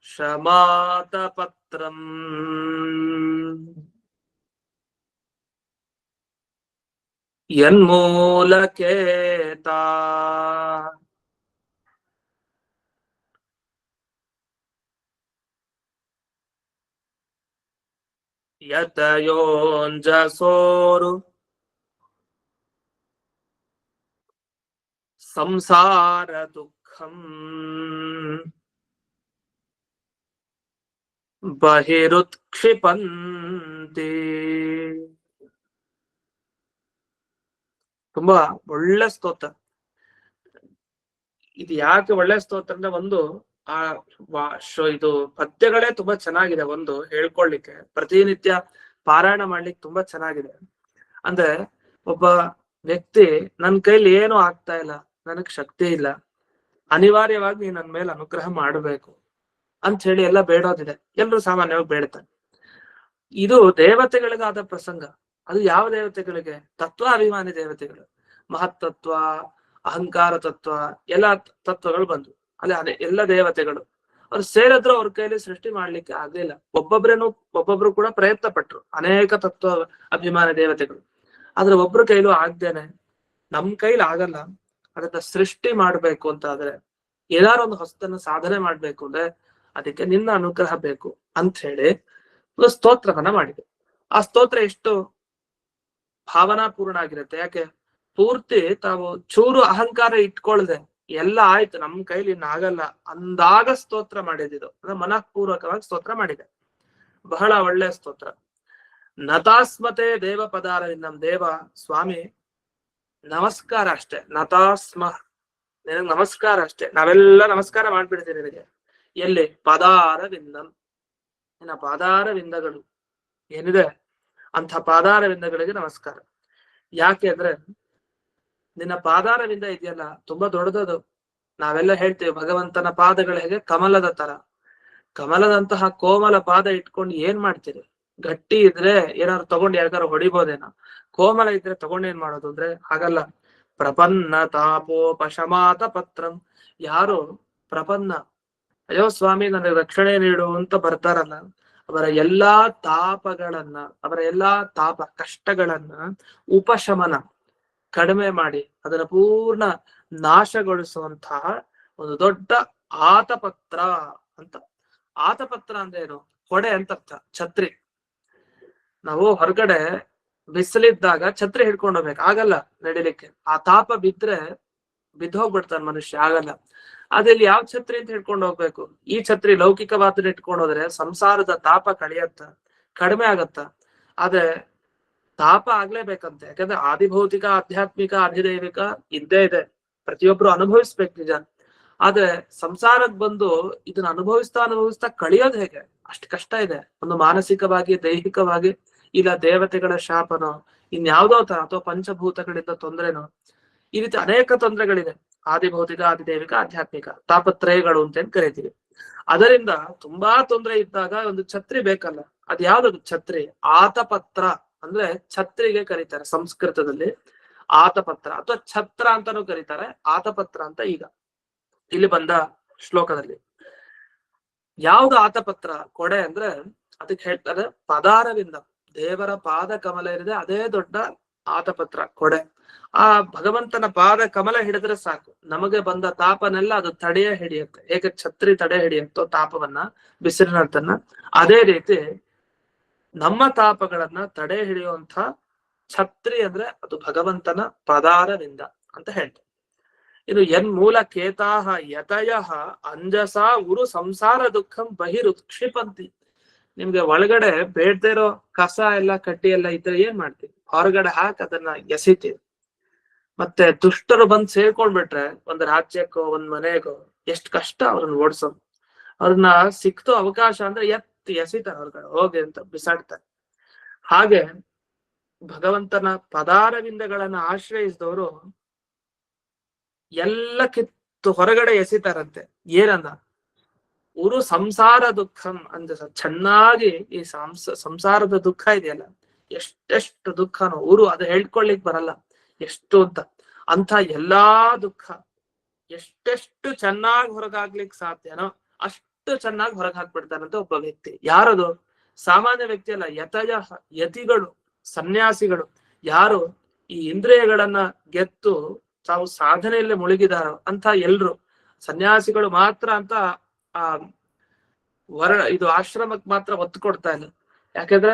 ಶಮಾತಪತ್ರಂ ಯನ್ಮೂಲಕೇತಾ ಯತಯೋಂಜಸೋರು ಸಂಸಾರ ದುಃಖಂ ಬಹಿರುತ್ಕ್ಷಿಪಂತಿ. ತುಂಬಾ ಒಳ್ಳೆ ಸ್ತೋತ್ರ ಇದು. ಯಾಕೆ ಒಳ್ಳೆ ಸ್ತೋತ್ರ ಅಂದ್ರೆ, ಒಂದು ಇದು ಪದ್ಯಗಳೇ ತುಂಬಾ ಚೆನ್ನಾಗಿದೆ. ಒಂದು ಹೇಳ್ಕೊಳ್ಲಿಕ್ಕೆ, ಪ್ರತಿನಿತ್ಯ ಪಾರಾಯಣ ಮಾಡ್ಲಿಕ್ಕೆ ತುಂಬಾ ಚೆನ್ನಾಗಿದೆ. ಅಂದ್ರೆ ಒಬ್ಬ ವ್ಯಕ್ತಿ ನನ್ ಕೈಲಿ ಏನು ಆಗ್ತಾ ಇಲ್ಲ, ನನಗ್ ಶಕ್ತಿ ಇಲ್ಲ, ಅನಿವಾರ್ಯವಾಗಿ ನೀನ್ ನನ್ ಮೇಲೆ ಅನುಗ್ರಹ ಮಾಡಬೇಕು ಅಂತ ಹೇಳಿ ಎಲ್ಲ ಬೇಡೋದಿದೆ. ಎಲ್ರು ಸಾಮಾನ್ಯವಾಗಿ ಬೇಡ್ತಾರೆ. ಇದು ದೇವತೆಗಳಿಗಾದ ಪ್ರಸಂಗ. ಅದು ಯಾವ ದೇವತೆಗಳಿಗೆ? ತತ್ವಾಭಿಮಾನಿ ದೇವತೆಗಳು. ಮಹತ್ತತ್ವ, ಅಹಂಕಾರ ತತ್ವ, ಎಲ್ಲಾ ತತ್ವಗಳು ಬಂದು ಅಲ್ಲಿ ಅದೇ ಎಲ್ಲ ದೇವತೆಗಳು ಅವ್ರು ಸೇರಿದ್ರು ಅವ್ರ ಕೈಲಿ ಸೃಷ್ಟಿ ಮಾಡ್ಲಿಕ್ಕೆ ಆಗ್ಲಿಲ್ಲ. ಒಬ್ಬೊಬ್ರು ಕೂಡ ಪ್ರಯತ್ನ ಪಟ್ರು, ಅನೇಕ ತತ್ವ ಅಭಿಮಾನಿ ದೇವತೆಗಳು. ಆದ್ರೆ ಒಬ್ರು ಕೈಲೂ ಆಗ್ದೇನೆ, ನಮ್ ಕೈಲಿ ಆಗಲ್ಲ, ಅದನ್ನ ಸೃಷ್ಟಿ ಮಾಡ್ಬೇಕು ಅಂತ ಆದ್ರೆ, ಏನಾರು ಒಂದು ಹೊಸತನ್ನ ಸಾಧನೆ ಮಾಡ್ಬೇಕು ಅಂದ್ರೆ ಅದಕ್ಕೆ ನಿನ್ನ ಅನುಗ್ರಹ ಬೇಕು ಅಂತ ಹೇಳಿ ಒಂದು ಸ್ತೋತ್ರವನ್ನ ಮಾಡಿದೆ. ಆ ಸ್ತೋತ್ರ ಎಷ್ಟು ಭಾವನಾಪೂರ್ಣ ಆಗಿರುತ್ತೆ. ಯಾಕೆ? ಪೂರ್ತಿ ತಾವು ಚೂರು ಅಹಂಕಾರ ಇಟ್ಕೊಳ್ದೆ ಎಲ್ಲ ಆಯ್ತು, ನಮ್ ಕೈಲಿ ಇನ್ನ ಆಗಲ್ಲ ಅಂದಾಗ ಸ್ತೋತ್ರ ಮಾಡಿದ್ದು. ಅಂದ್ರೆ ಮನಃಪೂರ್ವಕವಾಗಿ ಸ್ತೋತ್ರ ಮಾಡಿದೆ. ಬಹಳ ಒಳ್ಳೆ ಸ್ತೋತ್ರ. ನತಾಸ್ಮತೆ ದೇವ ಪದಾರವಿಂದ. ದೇವ ಸ್ವಾಮಿ ನಮಸ್ಕಾರ ಅಷ್ಟೇ. ನತಾಸ್ಮ, ನಿನಗ್ ನಮಸ್ಕಾರ ಅಷ್ಟೇ. ನಾವೆಲ್ಲ ನಮಸ್ಕಾರ ಮಾಡ್ಬಿಡ್ತೀವಿ ನಿನಗೆ. ಎಲ್ಲಿ? ಪದಾರವಿಂದಂ. ನಿನ್ನ ಪಾದಾರವಿಂದಗಳು ಏನಿದೆ ಅಂಥ ಪಾದಾರವಿಂದಗಳಿಗೆ ನಮಸ್ಕಾರ. ಯಾಕೆ ಅಂದ್ರೆ ನಿನ್ನ ಪಾದಾರವಿಂದ ಇದೆಯಲ್ಲ ತುಂಬಾ ದೊಡ್ಡದದು. ನಾವೆಲ್ಲ ಹೇಳ್ತೀವಿ ಭಗವಂತನ ಪಾದಗಳು ಹೇಗೆ ಕಮಲದ ತರ. ಕಮಲದಂತಹ ಕೋಮಲ ಪಾದ ಇಟ್ಕೊಂಡು ಏನ್ ಮಾಡ್ತೀರಿ? ಗಟ್ಟಿ ಇದ್ರೆ ಏನಾದ್ರು ತಗೊಂಡು ಯಾರಿಗಾರು ಹೊಡಿಬೋದೇನೋ. ಕೋಮಲ ಇದ್ರೆ ತಗೊಂಡು ಏನ್ ಮಾಡೋದು ಅಂದ್ರೆ ಹಾಗಲ್ಲ. ಪ್ರಪನ್ನ ತಾಪೋಪಶಮಾತ ಪತ್ರಂ. ಯಾರು ಪ್ರಪನ್ನ, ಅಯ್ಯೋ ಸ್ವಾಮಿ ನನಗೆ ರಕ್ಷಣೆ ನೀಡು ಅಂತ ಬರ್ತಾರಲ್ಲ, ಅವರ ಎಲ್ಲಾ ತಾಪಗಳನ್ನ, ಅವರ ಎಲ್ಲಾ ತಾಪ ಕಷ್ಟಗಳನ್ನ ಉಪಶಮನ ಕಡಿಮೆ ಮಾಡಿ ಅದನ್ನ ಪೂರ್ಣ ನಾಶಗೊಳಿಸುವಂತಹ ಒಂದು ದೊಡ್ಡ ಆತಪತ್ರ ಅಂತ. ಆತಪತ್ರ ಅಂದ್ರೆ ಏನು? ಕೊಡೆ ಅಂತ ಅರ್ಥ. ಛತ್ರಿ. ನಾವು ಹೊರಗಡೆ ಬಿಸಿಲಿದ್ದಾಗ ಛತ್ರಿ ಹಿಡ್ಕೊಂಡು ಹೋಗ್ಬೇಕು, ಆಗಲ್ಲ ನಡಿಲಿಕ್ಕೆ. ಆ ತಾಪ ಬಿದ್ರೆ ಬಿದ್ದೋಗ್ಬಿಡ್ತಾನೆ ಮನುಷ್ಯ, ಆಗಲ್ಲ. ಅದ್ರಲ್ಲಿ ಯಾವ ಛತ್ರಿ ಅಂತ ಹಿಡ್ಕೊಂಡು ಹೋಗ್ಬೇಕು? ಈ ಛತ್ರಿ ಲೌಕಿಕವಾದನ್ನ ಇಟ್ಕೊಂಡು ಹೋದ್ರೆ ಸಂಸಾರದ ತಾಪ ಕಳಿಯತ್ತ, ಕಡಿಮೆ ಆಗತ್ತ. ಆದ್ರೆ ತಾಪ ಆಗ್ಲೇಬೇಕಂತೆ, ಯಾಕಂದ್ರೆ ಆದಿಭೌತಿಕ, ಆಧ್ಯಾತ್ಮಿಕ, ಅಧಿದೈವಿಕ ಇದ್ದೇ ಇದೆ, ಪ್ರತಿಯೊಬ್ರು ಅನುಭವಿಸ್ಬೇಕು ನಿಜ. ಆದ್ರೆ ಸಂಸಾರಕ್ ಬಂದು ಇದನ್ನ ಅನುಭವಿಸ್ತಾ ಕಳಿಯೋದು ಹೇಗೆ? ಅಷ್ಟು ಕಷ್ಟ ಇದೆ. ಒಂದು ಮಾನಸಿಕವಾಗಿ, ದೈಹಿಕವಾಗಿ, ಇಲ್ಲ ದೇವತೆಗಳ ಶಾಪನೋ ಇನ್ಯಾವುದೋ ತರ, ಅಥವಾ ಪಂಚಭೂತಗಳಿಂದ ತೊಂದ್ರೆನೋ, ಈ ರೀತಿ ಅನೇಕ ತೊಂದರೆಗಳಿದೆ. ಆದಿಭೌತಿಕ, ಆದಿದೈವಿಕ, ಆಧ್ಯಾತ್ಮಿಕ ತಾಪತ್ರಯಗಳು ಅಂತ ಏನ್ ಕರಿತೀವಿ. ಅದರಿಂದ ತುಂಬಾ ತೊಂದರೆ ಇದ್ದಾಗ ಒಂದು ಛತ್ರಿ ಬೇಕಲ್ಲ. ಅದ್ ಯಾವ್ದದು ಛತ್ರಿ? ಆತಪತ್ರ ಅಂದ್ರೆ ಛತ್ರಿಗೆ ಕರೀತಾರೆ ಸಂಸ್ಕೃತದಲ್ಲಿ. ಆತಪತ್ರ ಅಥವಾ ಛತ್ರ ಅಂತಾನೂ ಕರೀತಾರೆ, ಆತಪತ್ರ ಅಂತ. ಈಗ ಇಲ್ಲಿ ಬಂದ ಶ್ಲೋಕದಲ್ಲಿ ಯಾವ್ದು ಆತಪತ್ರ ಕೊಡೆ ಅಂದ್ರೆ ಅದಕ್ಕೆ ಹೇಳ್ತಾರೆ ಪದಾರವಿಂದ. ದೇವರ ಪಾದ ಕಮಲ ಏನಿದೆ ಅದೇ ದೊಡ್ಡ ಆತಪತ್ರ, ಕೊಡೆ. ಆ ಭಗವಂತನ ಪಾದ ಕಮಲ ಹಿಡಿದ್ರೆ ಸಾಕು, ನಮಗೆ ಬಂದ ತಾಪನೆಲ್ಲ ಅದು ತಡೆಯ ಹಿಡಿಯುತ್ತೆ. ಹೇಗೆ ಛತ್ರಿ ತಡೆ ಹಿಡಿಯುತ್ತೋ ತಾಪವನ್ನ, ಬಿಸಿಲಿನಂತನ್ನ, ಅದೇ ರೀತಿ ನಮ್ಮ ತಾಪಗಳನ್ನ ತಡೆ ಹಿಡಿಯುವಂತ ಛತ್ರಿ ಅಂದ್ರೆ ಅದು ಭಗವಂತನ ಪದಾರವಿಂದ ಅಂತ ಹೇಳ್ತಾರೆ. ಇದು ಮೂಲ ಕೇತಾಹ ಯತಯ ಅಂಜಸ ಉರು ಸಂಸಾರ ದುಃಖಂ ಬಹಿರುತ್ಕ್ಷಿಪಂತಿ. ನಿಮ್ಗೆ ಒಳಗಡೆ ಬೇಡದೇ ಇರೋ ಕಸ ಎಲ್ಲ ಕಡ್ಡಿ ಎಲ್ಲ ಇದ್ರೆ ಏನ್ ಮಾಡ್ತೀವಿ? ಹೊರಗಡೆ ಹಾಕಿ ಅದನ್ನ ಎಸಿತೀವಿ. ಮತ್ತೆ ದುಷ್ಟರು ಬಂದ್ ಸೇರ್ಕೊಂಡ್ಬಿಟ್ರೆ ಒಂದ್ ರಾಜ್ಯಕ್ಕೋ ಒಂದ್ ಮನೆಗೋ ಎಷ್ಟ್ ಕಷ್ಟ ಅವ್ರನ್ನ ಓಡ್ಸೋದು. ಅವ್ರನ್ನ ಸಿಕ್ತೋ ಅವಕಾಶ ಅಂದ್ರೆ ಎತ್ತಿ ಎಸಿತಾರೆ ಹೊರಗಡೆ, ಹೋಗಿ ಅಂತ ಬಿಸಾಡ್ತಾರೆ. ಹಾಗೆ ಭಗವಂತನ ಪದಾರವಿಂದಗಳನ್ನ ಆಶ್ರಯಿಸಿದವರು ಎಲ್ಲ ಕಿತ್ತು ಹೊರಗಡೆ ಎಸಿತಾರಂತೆ. ಏನನ್ನ? ಉರು ಸಂಸಾರ ದುಃಖಂ ಅಂದ ಚೆನ್ನಾಗಿ ಈ ಸಂಸಾರದ ದುಃಖ ಇದೆಯಲ್ಲ, ಎಷ್ಟೆಷ್ಟು ದುಃಖನೋ ಉರು, ಅದು ಹೇಳ್ಕೊಳ್ಳಿಕ್ ಬರಲ್ಲ ಎಷ್ಟು ಅಂತ. ಅಂತ ಎಲ್ಲಾ ದುಃಖ ಎಷ್ಟೆಷ್ಟು ಚೆನ್ನಾಗಿ ಹೊರಗಾಗ್ಲಿಕ್ಕೆ ಸಾಧ್ಯನೋ ಅಷ್ಟು ಚೆನ್ನಾಗಿ ಹೊರಗೆ ಹಾಕ್ಬಿಡ್ತಾನಂತ ಒಬ್ಬ ವ್ಯಕ್ತಿ. ಯಾರದು? ಸಾಮಾನ್ಯ ವ್ಯಕ್ತಿ ಅಲ್ಲ, ಯತಯ ಯತಿಗಳು, ಸನ್ಯಾಸಿಗಳು. ಯಾರು ಈ ಇಂದ್ರಿಯಗಳನ್ನ ಗೆದ್ದು ತಾವು ಸಾಧನೆಯಲ್ಲೇ ಮುಳುಗಿದಾರೋ ಅಂತ ಎಲ್ರು ಸನ್ಯಾಸಿಗಳು ಮಾತ್ರ ಅಂತ ಆ ಇದು ಆಶ್ರಮಕ್ಕೆ ಮಾತ್ರ ಒತ್ತು ಕೊಡ್ತಾ ಇಲ್ಲ. ಯಾಕಂದ್ರೆ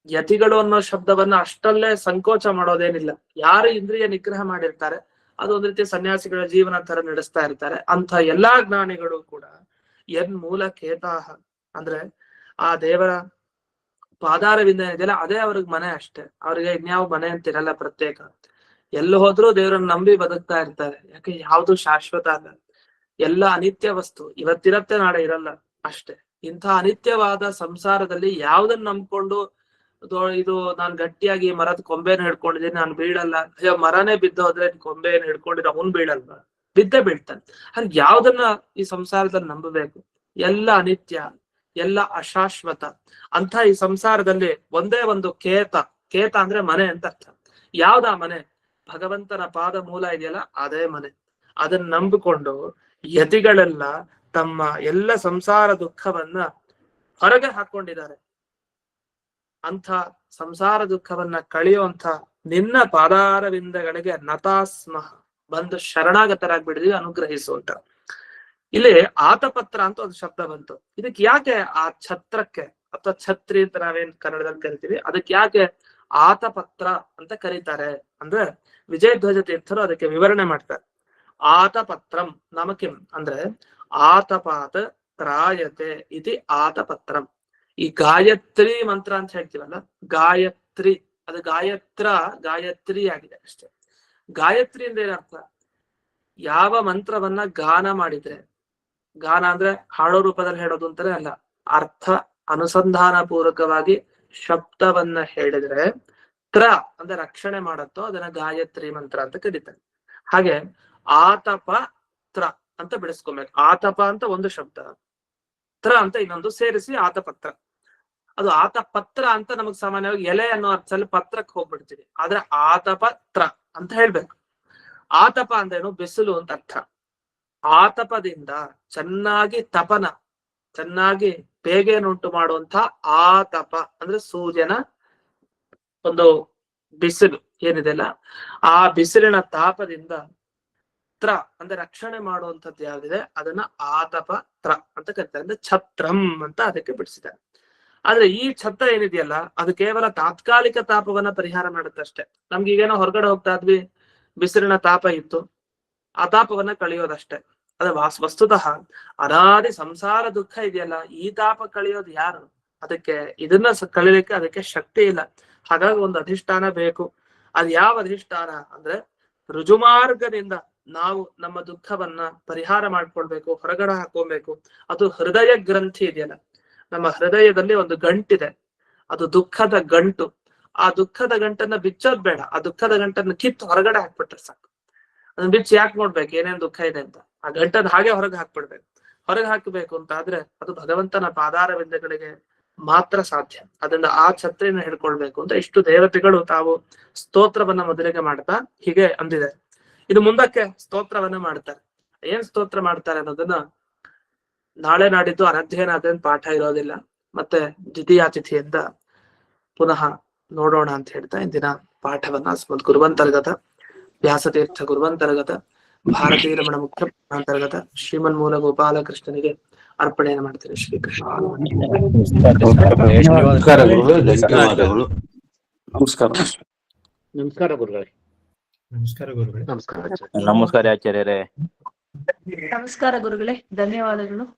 ಯತಿಗಳು ಅನ್ನೋ ಶಬ್ದವನ್ನ ಅಷ್ಟಲ್ಲೇ ಸಂಕೋಚ ಮಾಡೋದೇನಿಲ್ಲ. ಯಾರು ಇಂದ್ರಿಯ ನಿಗ್ರಹ ಮಾಡಿರ್ತಾರೆ ಅದು ಒಂದ್ ರೀತಿ ಸನ್ಯಾಸಿಗಳ ಜೀವನ ತರ ನಡೆಸ್ತಾ ಇರ್ತಾರೆ. ಅಂತ ಎಲ್ಲಾ ಜ್ಞಾನಿಗಳು ಕೂಡ ಮೂಲ ಕೇತಾಹ ಅಂದ್ರೆ ಆ ದೇವರ ಪಾದಾರವಿಂದ ಇದೆಯಲ್ಲ ಅದೇ ಅವ್ರಿಗೆ ಮನೆ ಅಷ್ಟೇ. ಅವ್ರಿಗೆ ಇನ್ಯಾವ ಮನೆ ಅಂತಿರಲ್ಲ ಪ್ರತ್ಯೇಕ. ಎಲ್ಲಿ ಹೋದ್ರೂ ದೇವರನ್ನ ನಂಬಿ ಬದುಕ್ತಾ ಇರ್ತಾರೆ. ಯಾಕೆ ಯಾವ್ದು ಶಾಶ್ವತ ಅಲ್ಲ, ಎಲ್ಲ ಅನಿತ್ಯ ವಸ್ತು, ಇವತ್ತಿರತ್ತೆ ನಾಳೆ ಇರಲ್ಲ ಅಷ್ಟೇ. ಇಂಥ ಅನಿತ್ಯವಾದ ಸಂಸಾರದಲ್ಲಿ ಯಾವ್ದನ್ನ ನಂಬ್ಕೊಂಡು ಇದು ನಾನ್ ಗಟ್ಟಿಯಾಗಿ ಮರದ ಕೊಂಬೆನ ಹಿಡ್ಕೊಂಡಿದ್ದೀನಿ, ನಾನು ಬೀಳಲ್ಲ, ಅಯ್ಯೋ ಮರನೇ ಬಿದ್ದೋದ್ರೆ ಕೊಂಬೆನ ಹಿಡ್ಕೊಂಡಿದ್ರೆ ಅವನ್ ಬೀಳಲ್ವಾ? ಬಿದ್ದೇ ಬೀಳ್ತಾನೆ. ಹಾಗೆ ಯಾವ್ದನ್ನ ಈ ಸಂಸಾರದಲ್ಲಿ ನಂಬಬೇಕು? ಎಲ್ಲ ಅನಿತ್ಯ, ಎಲ್ಲ ಅಶಾಶ್ವತ. ಅಂತ ಈ ಸಂಸಾರದಲ್ಲಿ ಒಂದೇ ಒಂದು ಕೇತ ಅಂದ್ರೆ ಮನೆ ಅಂತ ಅರ್ಥ. ಯಾವ್ದಾ ಮನೆ? ಭಗವಂತನ ಪಾದ ಮೂಲ ಇದೆಯಲ್ಲ ಅದೇ ಮನೆ. ಅದನ್ನ ನಂಬಿಕೊಂಡು ಯತಿಗಳೆಲ್ಲ ತಮ್ಮ ಎಲ್ಲ ಸಂಸಾರ ದುಃಖವನ್ನ ಹೊರಗೆ ಹಾಕೊಂಡಿದ್ದಾರೆ. ಅಂಥ ಸಂಸಾರ ದುಃಖವನ್ನ ಕಳೆಯುವಂತ ನಿನ್ನ ಪಾದಾರವಿಂದಗಳಿಗೆ ನತಾಸ್ಮಃ ಬಂದು ಶರಣಾಗತರಾಗ್ಬಿಡಿದ್ವಿ, ಅನುಗ್ರಹಿಸುವಂತ. ಇಲ್ಲಿ ಆತಪತ್ರ ಅಂತ ಒಂದು ಶಬ್ದ ಬಂತು. ಇದಕ್ಕೆ ಯಾಕೆ ಆ ಛತ್ರಕ್ಕೆ ಅಥವಾ ಛತ್ರಿ ಅಂತ ನಾವೇನ್ ಕನ್ನಡದಲ್ಲಿ ಕರಿತೀವಿ, ಅದಕ್ಕೆ ಯಾಕೆ ಆತಪತ್ರ ಅಂತ ಕರೀತಾರೆ ಅಂದ್ರೆ ವಿಜಯಧ್ವಜ ತೀರ್ಥರು ಅದಕ್ಕೆ ವಿವರಣೆ ಮಾಡ್ತಾರೆ. ಆತಪತ್ರಂ ನಮಕಿಂ ಅಂದ್ರೆ ಆತಪಾತ ತ್ರಾಯತೆ ಇತಿ ಆತಪತ್ರಂ. ಈ ಗಾಯತ್ರಿ ಮಂತ್ರ ಅಂತ ಹೇಳ್ತೀವಲ್ಲ, ಗಾಯತ್ರಿ ಅದು ಗಾಯತ್ರಿ ಆಗಿದೆ ಅಷ್ಟೇ. ಗಾಯತ್ರಿ ಅಂದ್ರೆ ಏನರ್ಥ? ಯಾವ ಮಂತ್ರವನ್ನ ಗಾನ ಮಾಡಿದ್ರೆ, ಗಾನ ಅಂದ್ರೆ ಹಾಡೋ ರೂಪದಲ್ಲಿ ಹೇಳೋದು ಅಂತಾನೆ ಅಲ್ಲ, ಅರ್ಥ ಅನುಸಂಧಾನ ಪೂರ್ವಕವಾಗಿ ಶಬ್ದವನ್ನ ಹೇಳಿದ್ರೆ ಅಂದ್ರೆ ರಕ್ಷಣೆ ಮಾಡತ್ತೋ ಅದನ್ನ ಗಾಯತ್ರಿ ಮಂತ್ರ ಅಂತ ಕರೀತಾರೆ. ಹಾಗೆ ಆತಪ ಅಂತ ಬಿಡಿಸ್ಕೊಬೇಕು. ಆತಪ ಅಂತ ಒಂದು ಶಬ್ದ, ಅಂತ ಇನ್ನೊಂದು ಸೇರಿಸಿ ಆತಪತ್ರ. ಅದು ಆತಪತ್ರ ಅಂತ ನಮಗ್ ಸಾಮಾನ್ಯವಾಗಿ ಎಲೆ ಅನ್ನೋ ಅರ್ಥದಲ್ಲಿ ಪತ್ರಕ್ಕೆ ಹೋಗ್ಬಿಡ್ತೀವಿ. ಆದ್ರೆ ಆತಪತ್ರ ಅಂತ ಹೇಳ್ಬೇಕು. ಆತಪ ಅಂದ್ರೇನು? ಬಿಸಿಲು ಅಂತ ಅರ್ಥ. ಆತಪದಿಂದ ಚೆನ್ನಾಗಿ ತಪನ, ಚೆನ್ನಾಗಿ ಬೇಗೇನುಂಟು ಮಾಡುವಂತ ಆತಪ ಅಂದ್ರೆ ಸೂರ್ಯನ ಒಂದು ಬಿಸಿಲು ಏನಿದೆಲ್ಲ, ಆ ಬಿಸಿಲಿನ ತಾಪದಿಂದ ಅಂದ್ರೆ ರಕ್ಷಣೆ ಮಾಡುವಂಥದ್ದು ಯಾವ್ದಿದೆ ಅದನ್ನ ಆತಪತ್ರ ಅಂತ ಕರೀತಾರೆ. ಅಂದ್ರೆ ಛತ್ರಂ ಅಂತ ಅದಕ್ಕೆ ಬಿಡಿಸಿದ್ದಾರೆ. ಆದ್ರೆ ಈ ಛತ್ರ ಏನಿದೆಯಲ್ಲ ಅದು ಕೇವಲ ತಾತ್ಕಾಲಿಕ ತಾಪವನ್ನ ಪರಿಹಾರ ಮಾಡುತ್ತಷ್ಟೇ. ನಮ್ಗೆ ಈಗೇನೋ ಹೊರಗಡೆ ಹೋಗ್ತಾ ಇದ್ವಿ, ಬಿಸಿಲಿನ ತಾಪ ಇತ್ತು, ಆ ತಾಪವನ್ನ ಕಳೆಯೋದಷ್ಟೇ. ಅದ ವಸ್ತುತಃ ಅನಾದಿ ಸಂಸಾರ ದುಃಖ ಇದೆಯಲ್ಲ, ಈ ತಾಪ ಕಳೆಯೋದು ಯಾರು? ಅದಕ್ಕೆ ಇದನ್ನ ಕಳಿಲಿಕ್ಕೆ ಅದಕ್ಕೆ ಶಕ್ತಿ ಇಲ್ಲ. ಹಾಗಾಗಿ ಒಂದು ಅಧಿಷ್ಠಾನ ಬೇಕು. ಅದ್ ಯಾವ ಅಧಿಷ್ಠಾನ ಅಂದ್ರೆ, ರುಜುಮಾರ್ಗದಿಂದ ನಾವು ನಮ್ಮ ದುಃಖವನ್ನ ಪರಿಹಾರ ಮಾಡ್ಕೊಳ್ಬೇಕು, ಹೊರಗಡೆ ಹಾಕೊಬೇಕು. ಅದು ಹೃದಯ ಗ್ರಂಥಿ ಇದೆಯಲ್ಲ, ನಮ್ಮ ಹೃದಯದಲ್ಲಿ ಒಂದು ಗಂಟಿದೆ, ಅದು ದುಃಖದ ಗಂಟು. ಆ ದುಃಖದ ಗಂಟನ್ನ ಬಿಚ್ಚೋದ್ ಬೇಡ, ಆ ದುಃಖದ ಗಂಟನ್ನ ಕಿತ್ತು ಹೊರಗಡೆ ಹಾಕ್ಬಿಟ್ರೆ ಸಾಕು. ಅದನ್ನ ಬಿಚ್ಚಿ ಯಾಕೆ ನೋಡ್ಬೇಕು ಏನೇನ್ ದುಃಖ ಇದೆ ಅಂತ? ಆ ಗಂಟನ್ನ ಹಾಗೆ ಹೊರಗೆ ಹಾಕ್ಬಿಡ್ಬೇಕು. ಹೊರಗೆ ಹಾಕಬೇಕು ಅಂತ ಆದ್ರೆ ಅದು ಭಗವಂತನ ಪಾದಾರ ಬಿಂದಗಳಿಗೆ ಮಾತ್ರ ಸಾಧ್ಯ. ಅದರಿಂದ ಆ ಛತ್ರಿನ ಹಿಡ್ಕೊಳ್ಬೇಕು ಅಂತ ಇಷ್ಟು ದೇವತೆಗಳು ತಾವು ಸ್ತೋತ್ರವನ್ನ ಮೊದಲಿಗೆ ಮಾಡ್ತಾ ಹೀಗೆ ಅಂದಿದೆ. ಇದು ಮುಂದಕ್ಕೆ ಸ್ತೋತ್ರವನ್ನ ಮಾಡ್ತಾರೆ. ಏನ್ ಸ್ತೋತ್ರ ಮಾಡ್ತಾರೆ ಅನ್ನೋದನ್ನ ನಾಳೆ ನಾಡಿದ್ದು ಅನಧ್ಯಯನ ಪಾಠ ಇರೋದಿಲ್ಲ, ಮತ್ತೆ ದ್ವಿತೀಯ ತಿಥಿಯಿಂದ ಪುನಃ ನೋಡೋಣ ಅಂತ ಹೇಳ್ತಾ ಇಂದಿನ ಪಾಠವನ್ನ ಅಸ್ಮದ್ ಗುರುವಂತರ್ಗತ ವ್ಯಾಸತೀರ್ಥ ಗುರುವಂತರ್ಗತ ಭಾರತೀಯ ರಮಣ ಮುಖ್ಯ ಅಂತರ್ಗತ ಶ್ರೀಮನ್ ಮೂಲ ಗೋಪಾಲಕೃಷ್ಣನಿಗೆ ಅರ್ಪಣೆಯನ್ನು ಮಾಡ್ತೇನೆ. ಶ್ರೀಕೃಷ್ಣ. ಧನ್ಯವಾದಗಳು. ನಮಸ್ಕಾರ. ನಮಸ್ಕಾರ ಗುರುಗಳೇ. ನಮಸ್ಕಾರ ಗುರುಗಳೇ. ನಮಸ್ಕಾರ. ನಮಸ್ಕಾರ ಆಚಾರ್ಯರೇ. ನಮಸ್ಕಾರ ಗುರುಗಳೇ, ಧನ್ಯವಾದಗಳು.